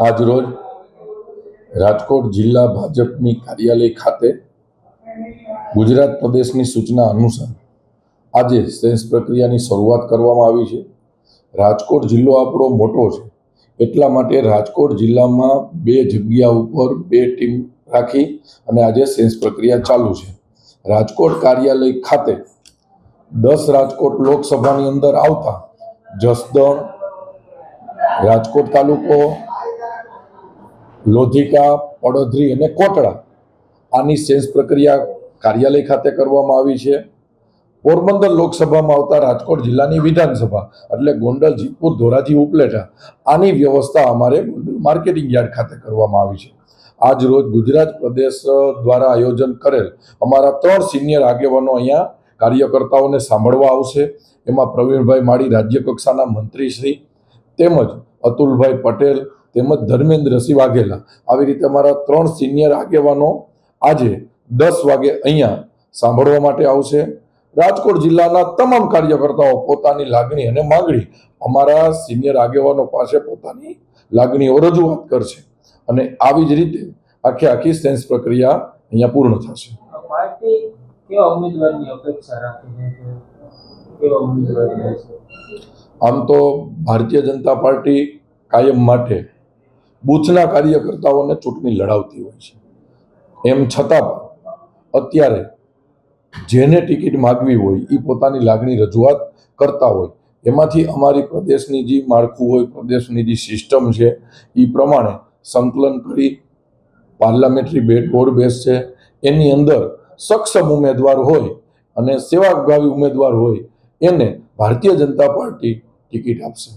આજરોજ રાજકોટ જિલ્લા ભાજપની કાર્યાલય ખાતે ગુજરાત પ્રદેશની સૂચના અનુસાર આજે સેન્સ પ્રક્રિયાની શરૂઆત કરવામાં આવી છે। રાજકોટ જિલ્લો આપણો મોટો છે, એટલા માટે રાજકોટ જિલ્લામાં બે જગ્યા ઉપર બે ટીમ રાખી અને આજે સેન્સ પ્રક્રિયા ચાલુ છે। રાજકોટ કાર્યાલય ખાતે 10 રાજકોટ લોકસભાની અંદર આવતા જસદણ, રાજકોટ તાલુકો, લોધિકા, પડધરી અને કોટડા આની સેન્સ પ્રક્રિયા કાર્યાલય ખાતે કરવામાં આવી છે। પોરબંદર લોકસભામાં આવતા રાજકોટ જિલ્લાની વિધાનસભા એટલે ગોંડલ, જીતપુર, ધોરાજી, ઉપલેટા આની વ્યવસ્થા અમારે માર્કેટિંગ યાર્ડ ખાતે કરવામાં આવી છે। આજ રોજ ગુજરાત પ્રદેશ દ્વારા આયોજન કરેલ અમારા 3 સિનિયર આગેવાનો અહીંયા કાર્યકર્તાઓને સાંભળવા આવશે। એમાં પ્રવીણભાઈ માળી રાજ્ય કક્ષાના મંત્રી શ્રી, તેમજ અતુલભાઈ પટેલ, તેમજ ધર્મેન્દ્રસિંહ વાઘેલા, આવી રીતે અમારા 3 સિનિયર આગેવાનો આજે 10 વાગે અહીંયા સાંભળવા માટે આવશે। રાજકોટ જિલ્લાના તમામ કાર્યકર્તાઓ પોતાની લાગણી અને માંગણી અમારા સિનિયર આગેવાનો પાસે પોતાની લાગણીઓ રજૂઆત કરશે અને આવી જ રીતે આખી સેન્સ પ્રક્રિયા અહીંયા પૂર્ણ થશે। પાર્ટી કેવા ઉમેદવારની અપેક્ષા રાખે છે? કેવા ઉમેદવાર છે? આમ તો ભારતીય જનતા પાર્ટી કાયમ માટે બૂથના કાર્યકર્તાઓને ચૂંટણી લડાવતી હોય છે। એમ છતાં અત્યારે જેને ટિકિટ માગવી હોય એ પોતાની લાગણી રજૂઆત કરતા હોય, એમાંથી અમારી પ્રદેશની જે માળખું હોય, પ્રદેશની જે સિસ્ટમ છે એ પ્રમાણે સંકલન કરી પાર્લામેન્ટરી બોર્ડ બેસશે। એની અંદર સક્ષમ ઉમેદવાર હોય અને સેવાભાવી ઉમેદવાર હોય એને ભારતીય જનતા પાર્ટી ટિકિટ આપશે।